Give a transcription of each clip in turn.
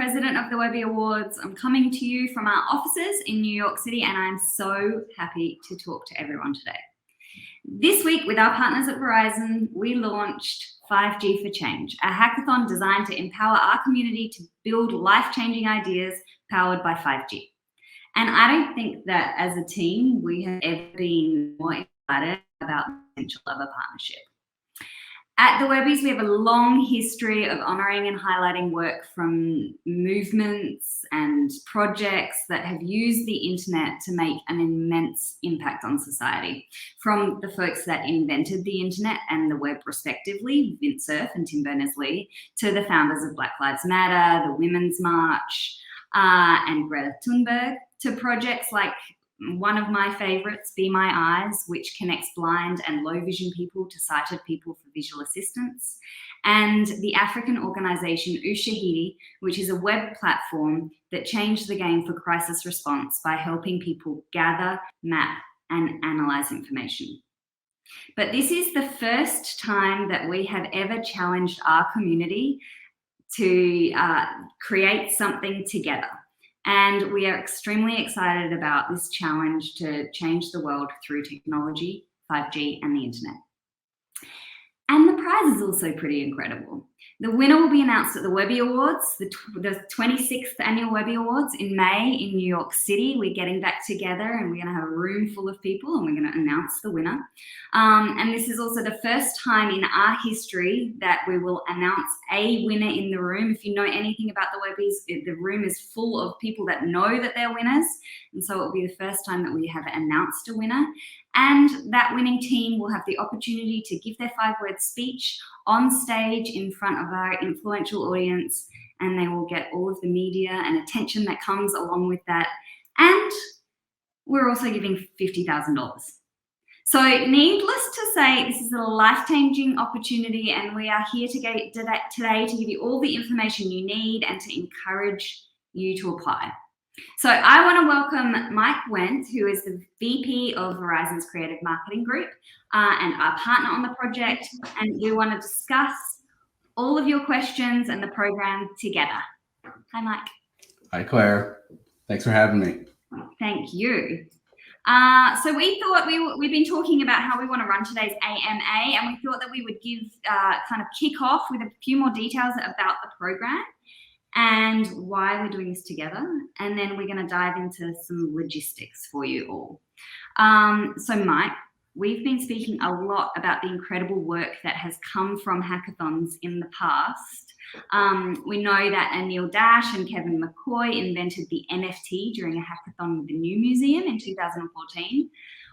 president of the Webby Awards. I'm coming to you from our offices in New York City, and I'm so happy to talk to everyone today. This week, with our partners at Verizon, we launched 5G for Change, a hackathon designed to empower our community to build life-changing ideas powered by 5G. And I don't think that as a team, we have ever been more excited about the potential of a partnership. At the Webbies, we have a long history of honouring and highlighting work from movements and projects that have used the internet to make an immense impact on society. From the folks that invented the internet and the web respectively, Vint Cerf and Tim Berners-Lee, to the founders of Black Lives Matter, the Women's March, and Greta Thunberg, to projects like one of my favorites, Be My Eyes, which connects blind and low vision people to sighted people for visual assistance, and the African organization Ushahidi, which is a web platform that changed the game for crisis response by helping people gather, map, and analyze information. But this is the first time that we have ever challenged our community to create something together. And we are extremely excited about this challenge to change the world through technology, 5G, and the internet. And the prize is also pretty incredible. The winner will be announced at the Webby Awards, the 26th annual Webby Awards in May in New York City. We're getting back together and we're going to have a room full of people and we're going to announce the winner. And this is also the first time in our history that we will announce a winner in the room. If you know anything about the Webbies, the room is full of people that know that they're winners. And so it will be the first time that we have announced a winner. And that winning team will have the opportunity to give their 5-word speech on stage in front of our influential audience, and they will get all of the media and attention that comes along with that. And we're also giving $50,000. So needless to say, this is a life-changing opportunity, and we are here today to give you all the information you need and to encourage you to apply. So I want to welcome Mike Wente, who is the VP of Verizon's Creative Marketing Group and our partner on the project. And we want to discuss all of your questions and the program together. Hi, Mike. Hi, Claire. Thanks for having me. Thank you. So we thought we've been talking about how we want to run today's AMA, and we thought that we would give kind of kick off with a few more details about the program and why we're doing this together. And then we're going to dive into some logistics for you all. So Mike, we've been speaking a lot about the incredible work that has come from hackathons in the past. We know that Anil Dash and Kevin McCoy invented the NFT during a hackathon with the New Museum in 2014.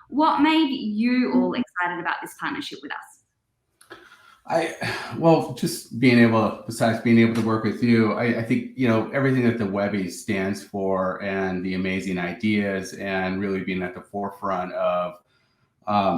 What made you all excited about this partnership with us? Well, just being able, besides being able to work with you, I think, you know, everything that the Webby stands for and the amazing ideas and really being at the forefront of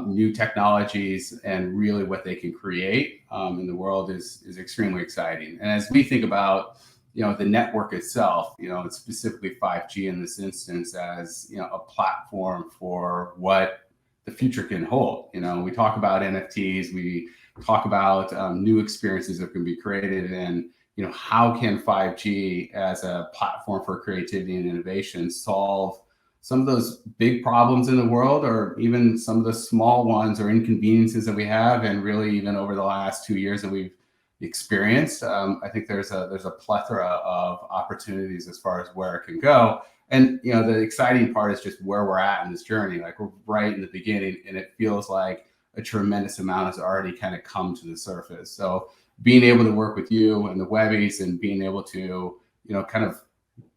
new technologies and really what they can create in the world is extremely exciting. And as we think about, you know, the network itself, you know, it's specifically 5G in this instance as, you know, a platform for what the future can hold. You know, we talk about NFTs, we talk about new experiences that can be created, and you know, how can 5G as a platform for creativity and innovation solve some of those big problems in the world, or even some of the small ones or inconveniences that we have, and really even over the last 2 years that we've experienced. I think there's a plethora of opportunities as far as where it can go. And you know, the exciting part is just where we're at in this journey. Like, we're right in the beginning, and it feels like a tremendous amount has already kind of come to the surface. So being able to work with you and the Webbies and being able to, you know, kind of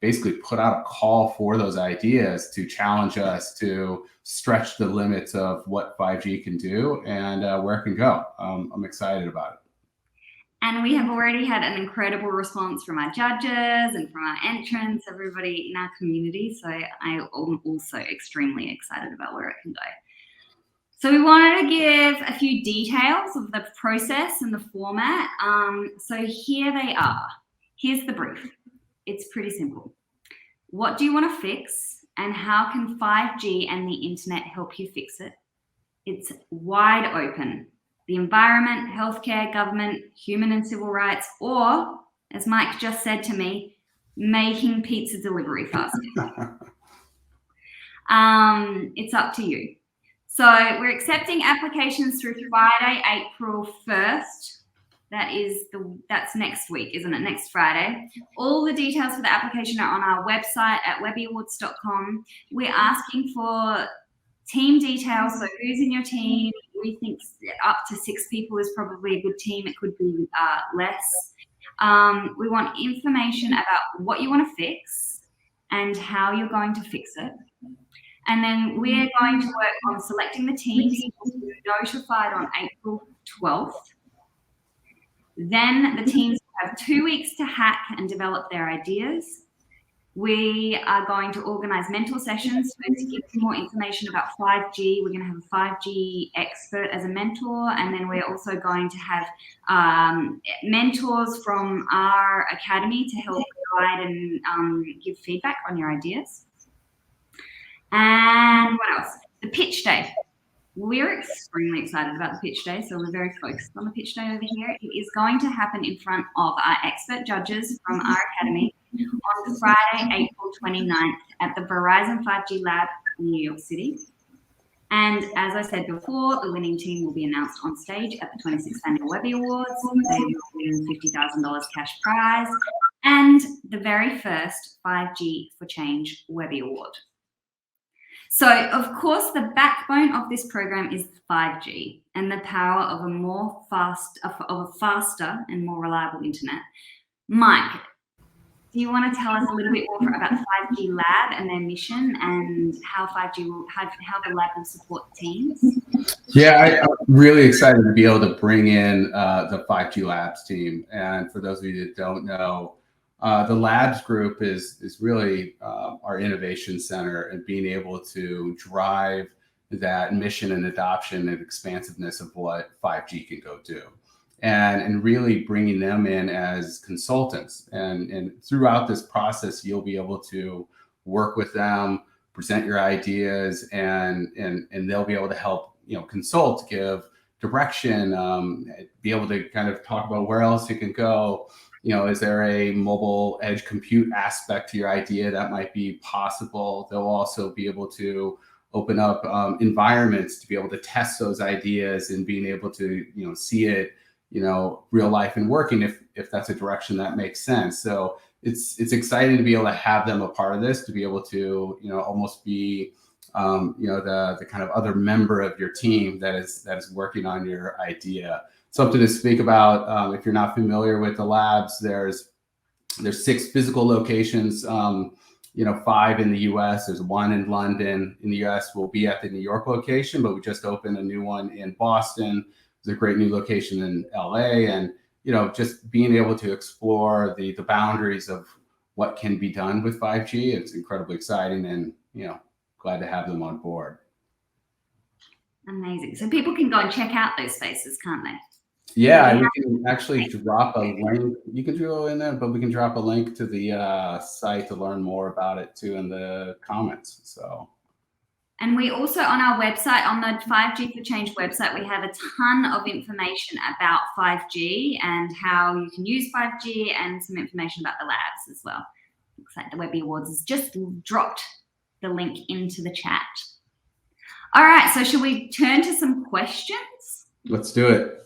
basically put out a call for those ideas to challenge us to stretch the limits of what 5G can do and where it can go. I'm excited about it. And we have already had an incredible response from our judges and from our entrants, everybody in our community. So I am also extremely excited about where it can go. So we wanted to give a few details of the process and the format. So here they are. Here's the brief. It's pretty simple. What do you want to fix, and how can 5G and the internet help you fix it? It's wide open. The environment, healthcare, government, human and civil rights, or, as Mike just said to me, making pizza delivery faster. It's up to you. So we're accepting applications through Friday, April 1st. That's next week, isn't it? Next Friday. All the details for the application are on our website at webbyawards.com. We're asking for team details. So who's in your team? We think up to 6 people is probably a good team. It could be less. We want information about what you want to fix and how you're going to fix it. And then we're going to work on selecting the teams. We'll be notified on April 12th. Then the teams have 2 weeks to hack and develop their ideas. We are going to organize mentor sessions to give you more information about 5G. We're going to have a 5G expert as a mentor, and then we're also going to have mentors from our academy to help guide and give feedback on your ideas. And what else? The pitch day. We're extremely excited about the pitch day, so we're very focused on the pitch day over here. It is going to happen in front of our expert judges from our academy on Friday, April 29th at the Verizon 5G Lab in New York City. And as I said before, the winning team will be announced on stage at the 26th Annual Webby Awards. They will win $50,000 cash prize and the very first 5G for Change Webby Award. So, of course, the backbone of this program is 5G and the power of a faster and more reliable internet. Mike, do you want to tell us a little bit more about the 5G Lab and their mission and how the lab will support teams? Yeah, I'm really excited to be able to bring in the 5G Labs team. And for those of you that don't know, the Labs group is really our innovation center and being able to drive that mission and adoption and expansiveness of what 5G can go do. And really bringing them in as consultants. And throughout this process, you'll be able to work with them, present your ideas, and they'll be able to help, consult, give direction, be able to kind of talk about where else it can go. Is there a mobile edge compute aspect to your idea that might be possible? They'll also be able to open up environments to be able to test those ideas and being able to, see it, real life and working if that's a direction that makes sense. So it's exciting to be able to have them a part of this, to be able to, almost be, the kind of other member of your team that is working on your idea. Something to speak about. If you're not familiar with the labs, there's 6 physical locations, 5 in the US, there's 1 in London. In the US, we'll be at the New York location, but we just opened a new one in Boston. There's a great new location in LA, and just being able to explore the boundaries of what can be done with 5G. It's incredibly exciting, and glad to have them on board. Amazing. So people can go and check out those spaces, can't they? Yeah, we can actually drop a link. You can go in there, but we can drop a link to the site to learn more about it too in the comments. So. And we also, on our website, on the 5G for Change website, we have a ton of information about 5G and how you can use 5G, and some information about the labs as well. Looks like the Webby Awards has just dropped the link into the chat. All right, so should we turn to some questions? Let's do it.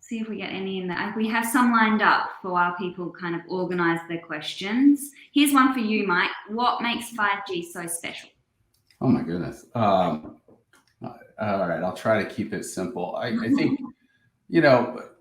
See if we get any in there. We have some lined up for our people kind of organize their questions. Here's one for you, Mike. What makes 5G so special? Oh my goodness. All right, I'll try to keep it simple. I think,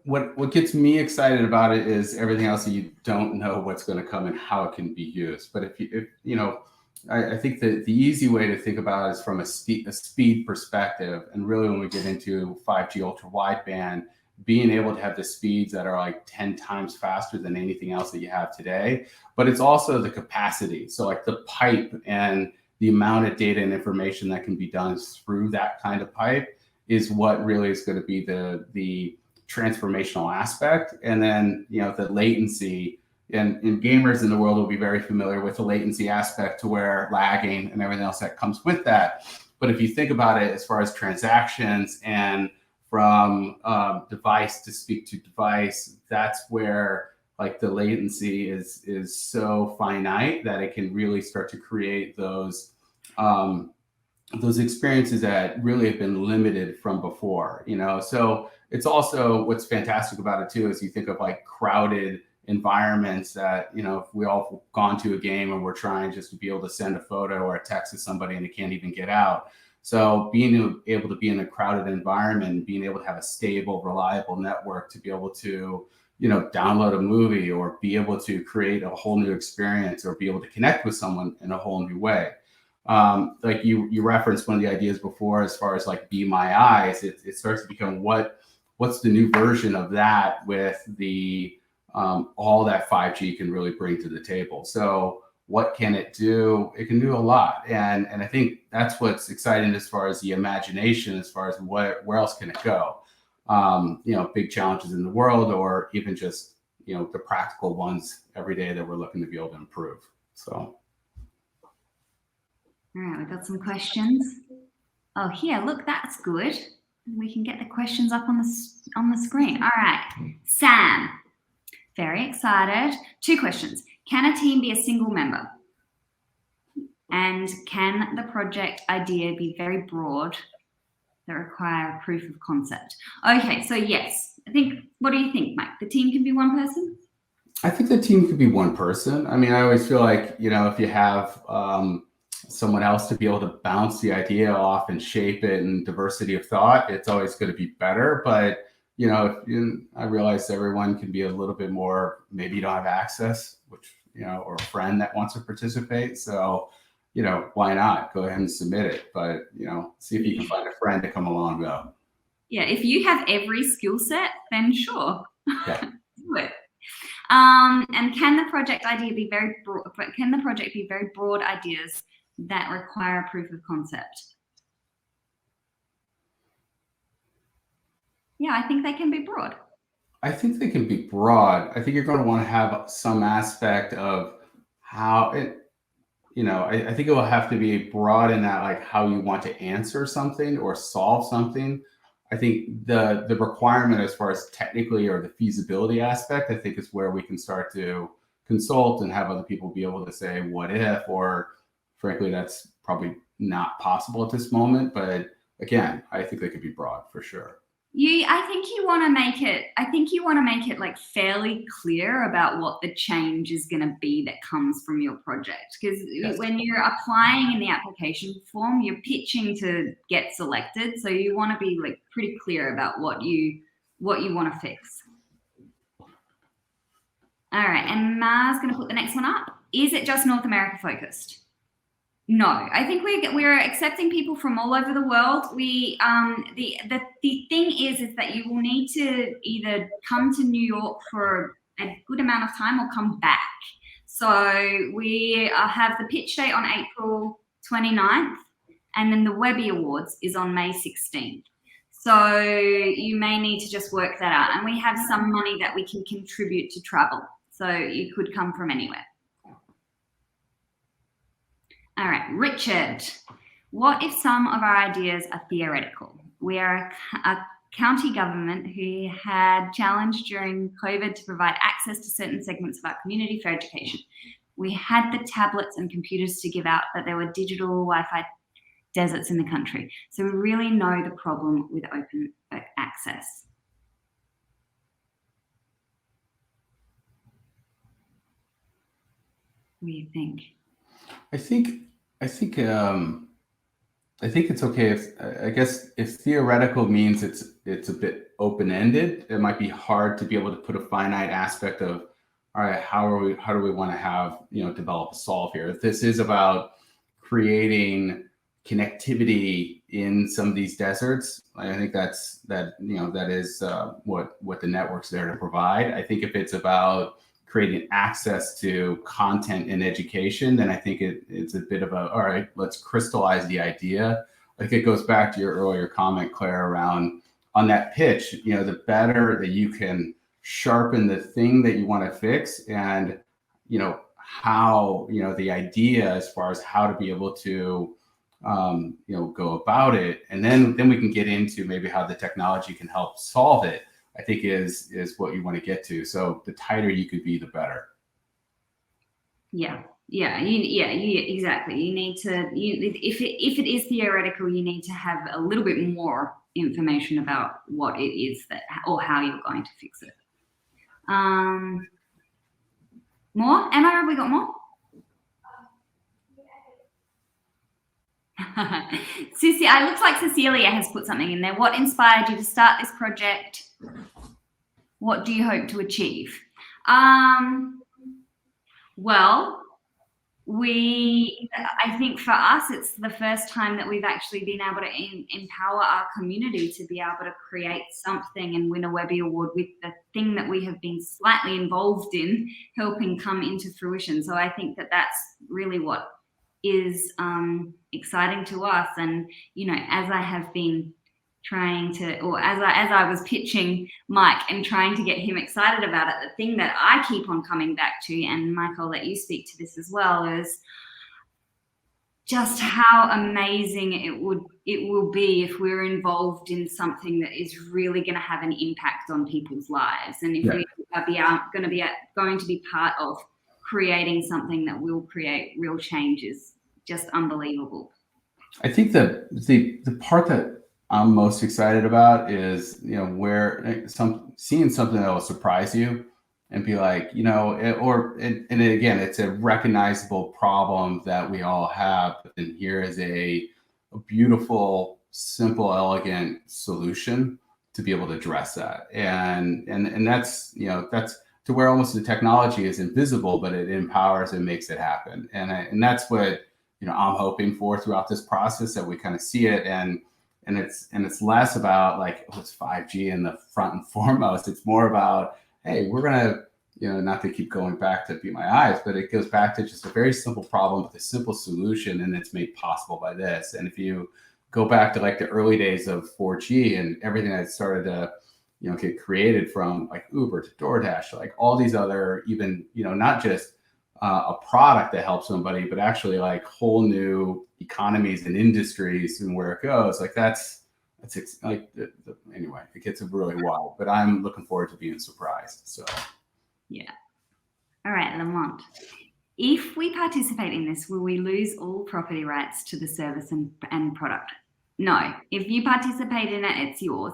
what gets me excited about it is everything else that you don't know what's going to come and how it can be used. But I think that the easy way to think about it is from a speed perspective. And really when we get into 5G ultra wideband, being able to have the speeds that are like 10 times faster than anything else that you have today, but it's also the capacity. So like the pipe and the amount of data and information that can be done through that kind of pipe is what really is going to be the transformational aspect. And then, the latency, and gamers in the world will be very familiar with the latency aspect, to where lagging and everything else that comes with that. But if you think about it as far as transactions and from device to speak to device, that's where like the latency is so finite that it can really start to create those experiences that really have been limited from before, So it's also, what's fantastic about it too is you think of like crowded environments that, if we all gone to a game and we're trying just to be able to send a photo or a text to somebody and they can't even get out. So being able to be in a crowded environment, being able to have a stable, reliable network to be able to, download a movie or be able to create a whole new experience or be able to connect with someone in a whole new way. Like you referenced one of the ideas before, as far as like Be My Eyes, it starts to become what's the new version of that with the all that 5G can really bring to the table. So what can it do? It can do a lot. And I think that's what's exciting as far as the imagination, as far as where else can it go? Big challenges in the world, or even just, the practical ones every day that we're looking to be able to improve. So. All right, we've got some questions. Oh, here, look, that's good. We can get the questions up on the screen. All right, Sam, very excited. 2 questions. Can a team be a single member? And can the project idea be very broad that require a proof of concept? Okay, so yes. What do you think, Mike? The team can be one person? I think the team could be one person. I mean, I always feel like, if you have someone else to be able to bounce the idea off and shape it and diversity of thought, it's always going to be better. But, I realize everyone can be a little bit more, maybe you don't have access, which, or a friend that wants to participate. So, why not go ahead and submit it? But, see if you can find a friend to come along though. Yeah, if you have every skill set, then sure, yeah. do it. And can the project idea be very broad? Can the project be very broad ideas that require a proof of concept? Yeah, I think they can be broad. I think they can be broad. I think you're going to want to have some aspect of how it, I think it will have to be broad in that, like, how you want to answer something or solve something. I think the requirement as far as technically, or the feasibility aspect, I think is where we can start to consult and have other people be able to say, what if, or frankly, that's probably not possible at this moment. But again, I think they could be broad for sure. I think you want to make it like fairly clear about what the change is going to be that comes from your project. Because yes, when you're applying in the application form, you're pitching to get selected. So you want to be like pretty clear about what you want to fix. All right, and Ma's going to put the next one up. Is it just North America focused? No, I think we're accepting people from all over the world. The thing is that you will need to either come to New York for a good amount of time or come back. So we have the pitch date on April 29th, and then the Webby Awards is on May 16th. So you may need to just work that out. And we have some money that we can contribute to travel. So you could come from anywhere. All right, Richard, what if some of our ideas are theoretical? We are a county government who had challenged during COVID to provide access to certain segments of our community for education. We had the tablets and computers to give out, but there were digital Wi-Fi deserts in the country. So we really know the problem with open access. What do you think? I think it's okay if theoretical means it's a bit open-ended. It might be hard to be able to put a finite aspect of, all right, how do we want to have, develop a solve here? If this is about creating connectivity in some of these deserts, I think that is what the network's there to provide. I think if it's about creating access to content and education, then I think it's a bit of all right, let's crystallize the idea. I think it goes back to your earlier comment, Claire, around on that pitch, the better that you can sharpen the thing that you want to fix, and, how, the idea as far as how to be able to, go about it. And then we can get into maybe how the technology can help solve it. I think is what you want to get to. So the tighter you could be, the better. Yeah. Exactly. You need to, if it is theoretical, you need to have a little bit more information about what it is that, or how you're going to fix it. More? Emma, have we got more? It looks like Cecilia has put something in there. What inspired you to start this project? What do you hope to achieve? Well, I think for us, it's the first time that we've actually been able to empower our community to be able to create something and win a Webby Award with the thing that we have been slightly involved in helping come into fruition. So I think that that's really what is exciting to us. And, you know, as I have been trying to, or as I was pitching Mike and trying to get him excited about it, the thing that I keep on coming back to, and Mike, I'll let you speak to this as well, is just how amazing it will be if we're involved in something that is really going to have an impact on people's lives, and if we are going to be part of creating something that will create real change is just unbelievable. I think that the part that I'm most excited about is, you know, where seeing something that will surprise you and be like, you know, and again, it's a recognizable problem that we all have, but then here is a beautiful, simple, elegant solution to be able to address that. And that's, you know, that's to where almost the technology is invisible, but it empowers and makes it happen. And that's what, you know, I'm hoping for throughout this process, that we kind of see it, and it's less about like, oh, it's 5G in the front and foremost. It's more about, hey, we're gonna, you know, not to keep going back to Be My Eyes, but it goes back to just a very simple problem with a simple solution, and it's made possible by this. And if you go back to like the early days of 4G and everything that started to, you know, get created, from like Uber to DoorDash, like all these other, even, you know, not just a product that helps somebody, but actually like whole new economies and industries and where it goes. Like that's like anyway, it gets really wild, but I'm looking forward to being surprised. So yeah. All right, Lamont. If we participate in this, will we lose all property rights to the service and product? No. If you participate in it, it's yours.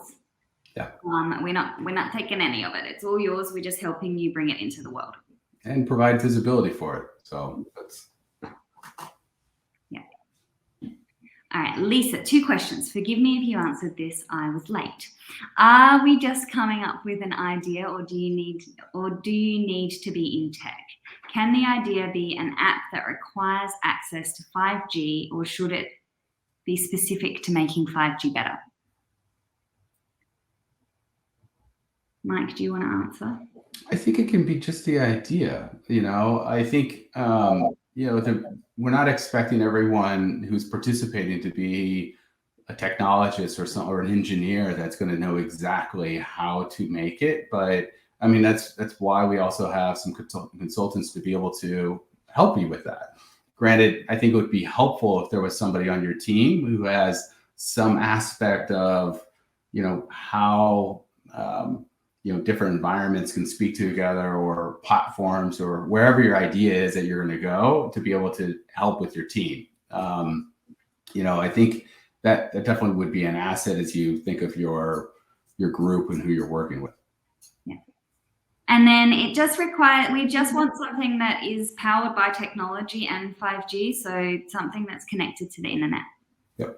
Yeah. We're not taking any of it. It's all yours. We're just helping you bring it into the world and provide visibility for it. So that's. Yeah. All right, Lisa, 2 questions. Forgive me if you answered this. I was late. Are we just coming up with an idea, or do you need to be in tech? Can the idea be an app that requires access to 5G, or should it be specific to making 5G better? Mike, do you want to answer? I think it can be just the idea, you know. I think, you know, we're not expecting everyone who's participating to be a technologist or an engineer that's going to know exactly how to make it. But I mean, that's why we also have some consultants to be able to help you with that. Granted, I think it would be helpful if there was somebody on your team who has some aspect of, you know, how, you know, different environments can speak together, or platforms, or wherever your idea is that you're going to go, to be able to help with your team. You know, I think that definitely would be an asset as you think of your group and who you're working with. Yeah. And then we just want something that is powered by technology and 5G, so something that's connected to the internet. Yep.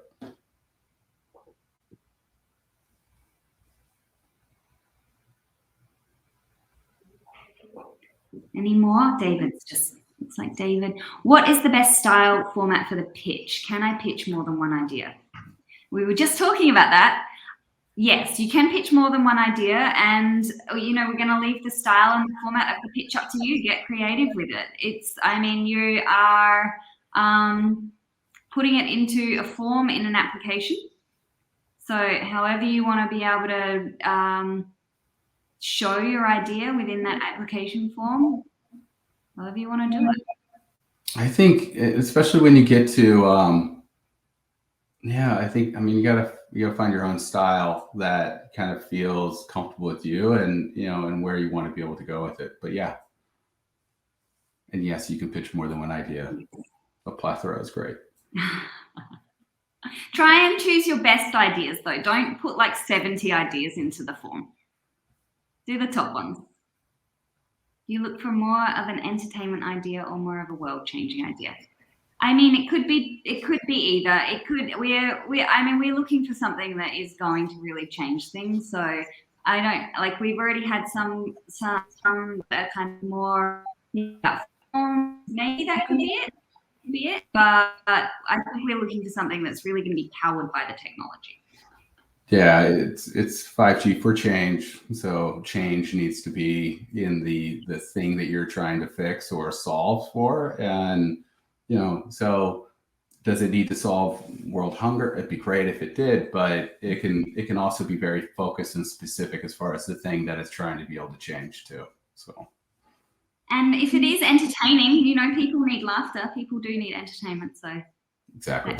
Any more? It's like David. What is the best style format for the pitch? Can I pitch more than one idea? We were just talking about that. Yes, you can pitch more than one idea, and, you know, we're going to leave the style and the format of the pitch up to you. Get creative with it. I mean, you are putting it into a form in an application. So however you want to be able to show your idea within that application form, however you want to do it. I think, especially when you get to, I think, I mean, you got to find your own style that kind of feels comfortable with you, and and where you want to be able to go with it. But yeah, and yes, you can pitch more than one idea. A plethora is great. Try and choose your best ideas though. Don't put like 70 ideas into the form. Do the top ones. You look for more of an entertainment idea or more of a world-changing idea. I mean, it could be either. It could we're looking for something that is going to really change things. So I don't like, we've already had some that are kind of more, maybe that could be it. But I think we're looking for something that's really going to be powered by the technology. Yeah, it's 5G for change. So change needs to be in the thing that you're trying to fix or solve for. And so does it need to solve world hunger? It'd be great if it did, but it can also be very focused and specific as far as the thing that it's trying to be able to change too. So, and if it is entertaining, people need laughter. People do need entertainment. So exactly.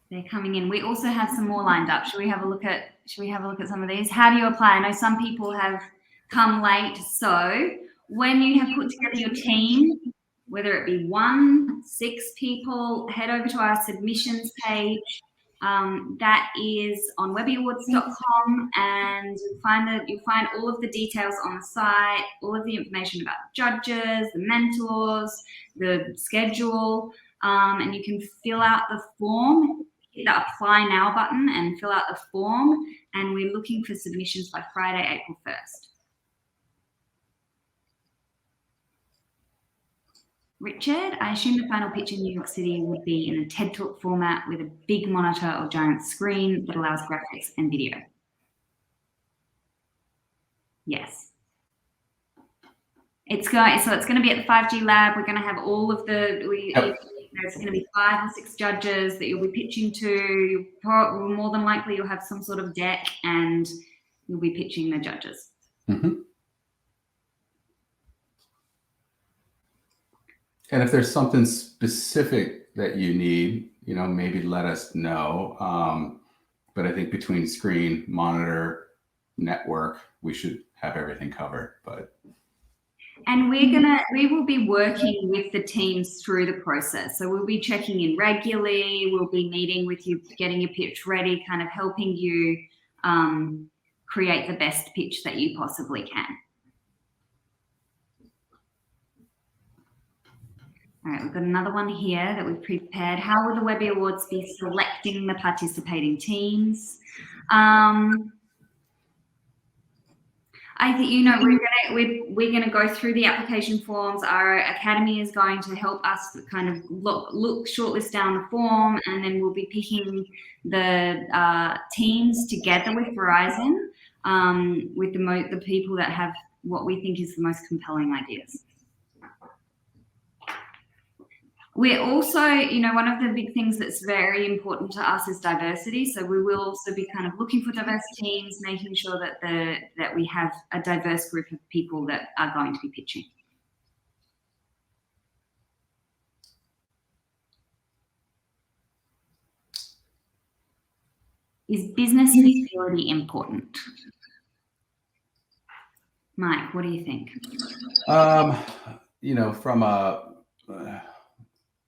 They're coming in. We also have some more lined up. Should we have a look at some of these? How do you apply? I know some people have come late. So when you have put together your team, whether it be 1, 6 people, head over to our submissions page. That is on webbyawards.com, and you'll find all of the details on the site, all of the information about the judges, the mentors, the schedule, and you can fill out the form. Hit the apply now button and fill out the form, and we're looking for submissions by Friday, April 1st. Richard, I assume the final pitch in New York City would be in a TED Talk format with a big monitor or giant screen that allows graphics and video. Yes. It's going to be at the 5G lab. We're going to have all of there's going to be 5 or 6 judges that you'll be pitching to. More than likely, you'll have some sort of deck, and you'll be pitching the judges. Mm-hmm. And if there's something specific that you need, maybe let us know. But I think between screen, monitor, network, we should have everything covered. And we will be working with the teams through the process. So we'll be checking in regularly. We'll be meeting with you, getting your pitch ready, kind of helping you create the best pitch that you possibly can. All right, we've got another one here that we've prepared. How will the Webby Awards be selecting the participating teams? I think we're gonna go through the application forms. Our academy is going to help us kind of look shortlist down the form, and then we'll be picking the teams together with Verizon, with the people that have what we think is the most compelling ideas. We're also, one of the big things that's very important to us is diversity. So we will also be kind of looking for diverse teams, making sure that we have a diverse group of people that are going to be pitching. Is business feasibility important? Mike, what do you think?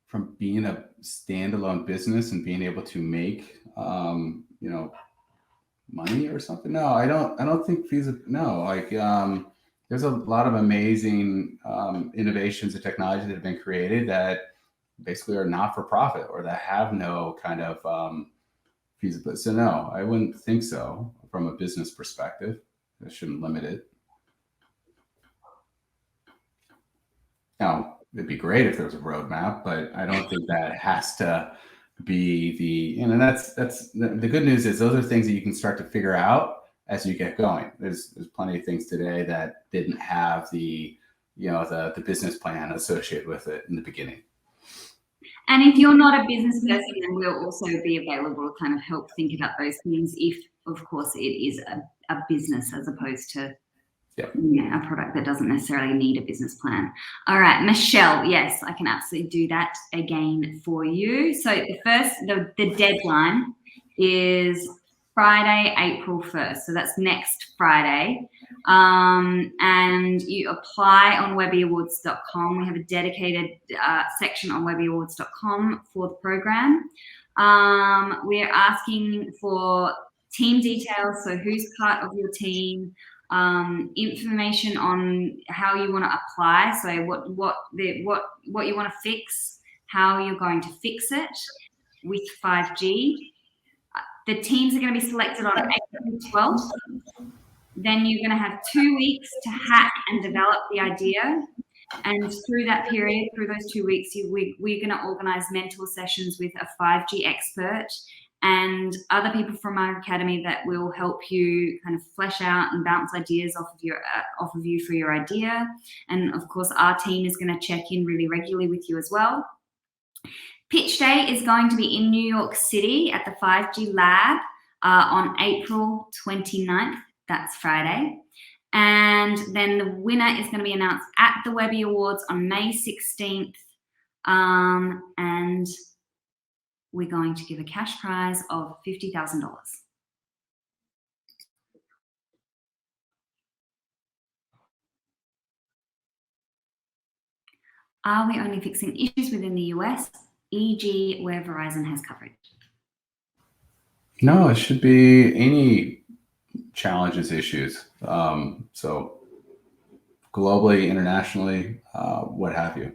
From being a standalone business and being able to make, money or something. No, I don't think feasible. No, there's a lot of amazing innovations and technology that have been created that basically are not for profit or that have no kind of feasibility. So no, I wouldn't think so from a business perspective. I shouldn't limit it. Now, it'd be great if there was a roadmap, but I don't think that has to be and that's the good news is those are things that you can start to figure out as you get going. There's plenty of things today that didn't have the business plan associated with it in the beginning. And if you're not a business person, then we'll also be available to kind of help think about those things if, of course, it is a business as opposed to Yeah, a product that doesn't necessarily need a business plan. All right, Michelle, yes, I can absolutely do that again for you. So the deadline is Friday, April 1st. So that's next Friday. And you apply on webbyawards.com. We have a dedicated section on webbyawards.com for the program. We're asking for team details, so who's part of your team, information on how you want to apply, so what you want to fix, how you're going to fix it with 5G. The teams are going to be selected on April 12th. Then you're going to have 2 weeks to hack and develop the idea. And through that period, through those 2 weeks, we're going to organize mentor sessions with a 5G expert and other people from our academy that will help you kind of flesh out and bounce ideas off of you for your idea. And of course, our team is going to check in really regularly with you as well. Pitch Day is going to be in New York City at the 5G Lab on April 29th. That's Friday. And then the winner is going to be announced at the Webby Awards on May 16th. And we're going to give a cash prize of $50,000. Are we only fixing issues within the US, e.g. where Verizon has coverage? No, it should be any challenges, issues. So globally, internationally, what have you.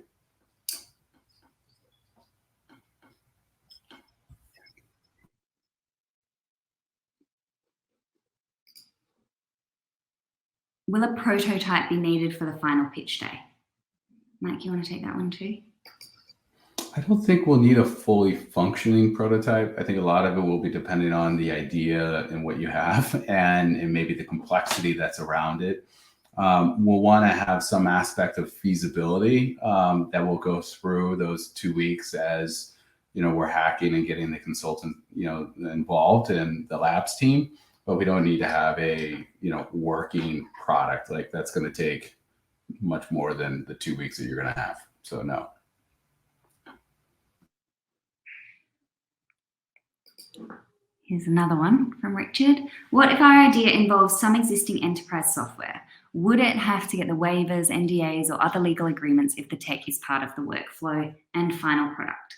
Will a prototype be needed for the final pitch day? Mike, you want to take that one too? I don't think we'll need a fully functioning prototype. I think a lot of it will be depending on the idea and what you have and maybe the complexity that's around it. We'll want to have some aspect of feasibility that will go through those 2 weeks as, we're hacking and getting the consultant, involved in the labs team, but we don't need to have a, working product. Like that's going to take much more than the 2 weeks that you're going to have. So no. Here's another one from Richard. What if our idea involves some existing enterprise software? Would it have to get the waivers, NDAs, or other legal agreements if the tech is part of the workflow and final product?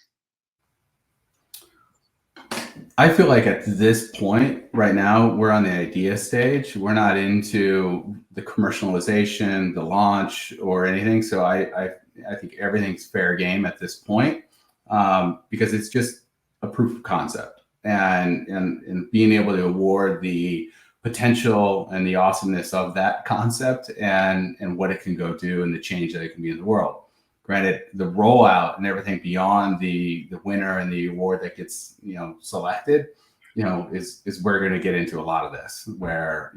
I feel like at this point right now, we're on the idea stage. We're not into the commercialization, the launch, or anything. So I think everything's fair game at this point because it's just a proof of concept. And being able to award the potential and the awesomeness of that concept and what it can go do and the change that it can be in the world. Granted, the rollout and everything beyond the winner and the award that gets selected, is we're going to get into a lot of this. Where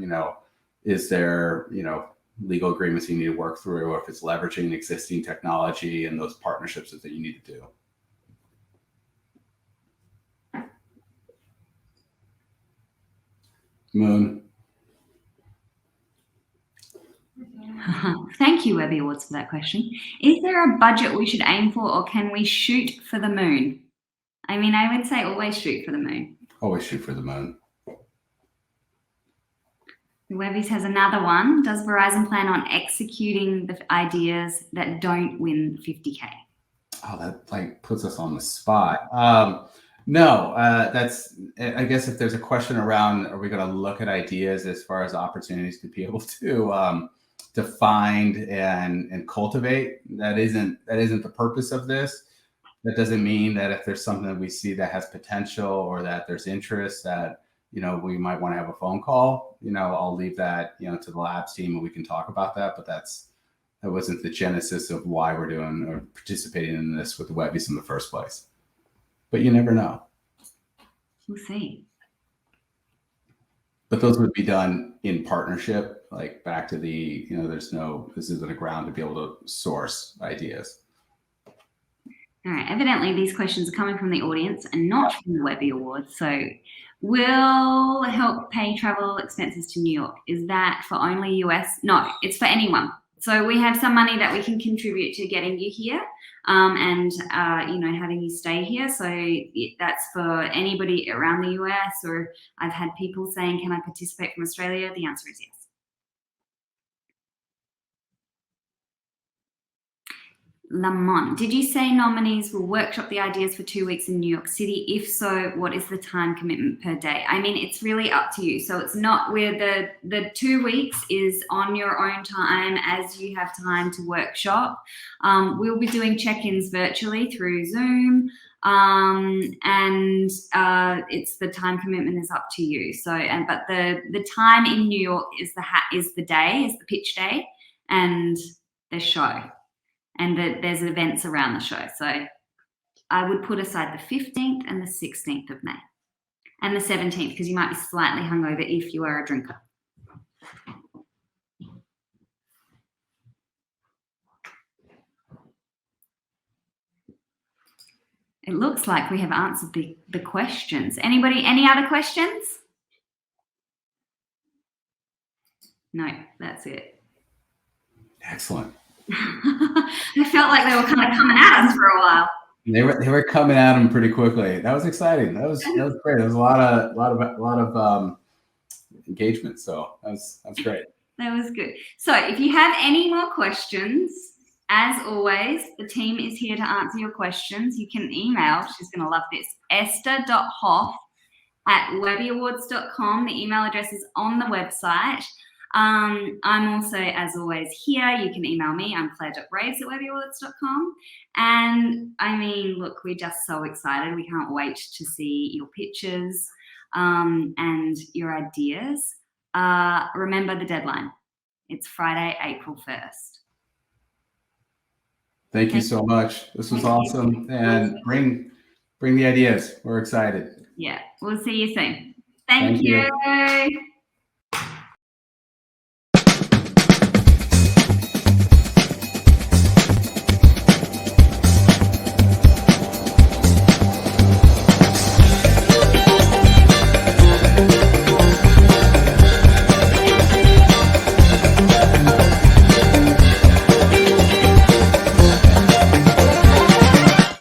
is there legal agreements you need to work through, or if it's leveraging existing technology and those partnerships that you need to do. Moon. Thank you, Webby Awards, for that question. Is there a budget we should aim for, or can we shoot for the moon? I mean, I would say always shoot for the moon. Always shoot for the moon. Webby's has another one. Does Verizon plan on executing the ideas that don't win 50K? Oh, that puts us on the spot. No, that's, I guess if there's a question around, are we going to look at ideas as far as opportunities to be able to find and cultivate? That isn't the purpose of this. That doesn't mean that if there's something that we see that has potential or that there's interest that, we might want to have a phone call. I'll leave that, to the labs team and we can talk about that. But that wasn't the genesis of why we're doing or participating in this with the Webbies in the first place. But you never know. We'll see. But those would be done in partnership, like back to the, this isn't a ground to be able to source ideas. All right. Evidently, these questions are coming from the audience and not from the Webby Awards. So will help pay travel expenses to New York. Is that for only US? No, it's for anyone. So we have some money that we can contribute to getting you here and having you stay here. So that's for anybody around the US, or I've had people saying, can I participate from Australia? The answer is yes. Lamont, did you say nominees will workshop the ideas for 2 weeks in New York City? If so, what is the time commitment per day? I mean, it's really up to you. So it's not where the 2 weeks is on your own time as you have time to workshop. We'll be doing check-ins virtually through Zoom. It's the time commitment is up to you. So, but the time in New York is the pitch day and the show. And there's events around the show. So I would put aside the 15th and the 16th of May. And the 17th, because you might be slightly hungover if you are a drinker. It looks like we have answered the questions. Anybody, any other questions? No, that's it. Excellent. I felt like they were kind of coming at us for a while. They were coming at them pretty quickly. That was exciting. That was great. There was a lot of engagement. So that's great. That was good. So if you have any more questions, as always, the team is here to answer your questions. You can email. She's going to love this. esther.hoff@webbyawards.com. The email address is on the website. I'm also, as always, here. You can email me. I'm claire.graves@webbyawards.com. And I mean, look, we're just so excited. We can't wait to see your pictures and your ideas. Remember the deadline. It's Friday, April 1st. Thank you so much. This was awesome. And bring the ideas. We're excited. Yeah, we'll see you soon. Thank you.